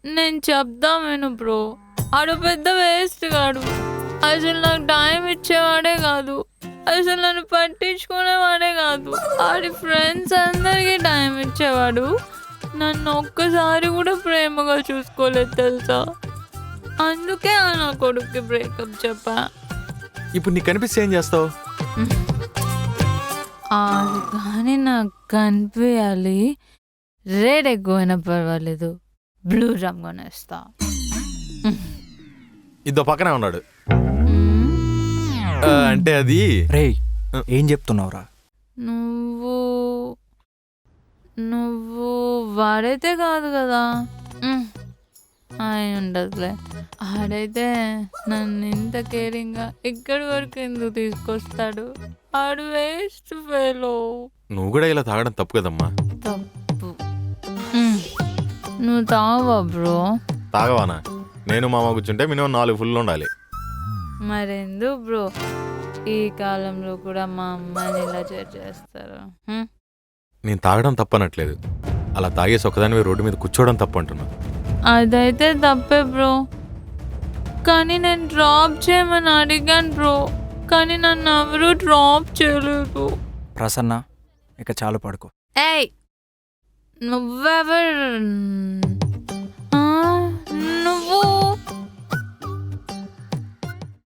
నేను చెప్దామేను బ్రో. ఆడు పెద్ద వేస్ట్ గాడు. అసలు నాకు టైం ఇచ్చేవాడే కాదు. అసలు నన్ను పట్టించుకునేవాడే కాదు. ఆడి ఫ్రెండ్స్ అందరికీ టైం ఇచ్చేవాడు. నన్ను ఒక్కసారి కూడా ప్రేమగా చూసుకోలేదు తెలుసా. అందుకే ఆ నా కొడుక్కి బ్రేకప్ చెప్పా. ఇప్పుడు నీకు కనిపిస్తే ఏం చేస్తావు? అది కానీ నాకు కనిపించాలి. రేట్ ఎక్కువైనా పర్వాలేదు, బ్లూ డ్రమ్ కొనేస్తా. ఇద్దో పక్కనే ఉన్నాడు. అంటే అది రేయ్ ఏం చెప్తున్నావురా? నువ్వు నువ్వు వాడైతే కాదు కదా. అయి ఉండదులే. ఆడైతే నన్ను ఇంత కేరింగ్గా ఇక్కడి వరకు ఎందుకు తీసుకొస్తాడు? ఆడు వేస్ట్ ఫెలో. నువ్వు కూడా ఇలా తాగడం తప్పు కదమ్మా. తప్పు. నువ్వు తాగవా బ్రో? తాగవానా? నేను మామ కూర్చుంటే మినిమం 4 ఫుల్ ఉండాలి. మరెందుకు బ్రో ఈ కాలంలో కూడా మా అమ్మాయిని ఇలా చేస్తారు? నేను తాగడం తప్పనట్లేదు, అలా తాగేసి ఒకదానివి రోడ్డు మీద కూర్చోవడం తప్పు అంటున్నా. అదైతే తప్పే బ్రో. కానీ నేను డ్రాప్ చేయమని అడిగాను బ్రో, కానీ నన్ను ఎవరు డ్రాప్ చేయలేదు. ప్రసన్న ఇక చాలు పడుకో. ఏయ్ నువ్వెవరు? నువ్వు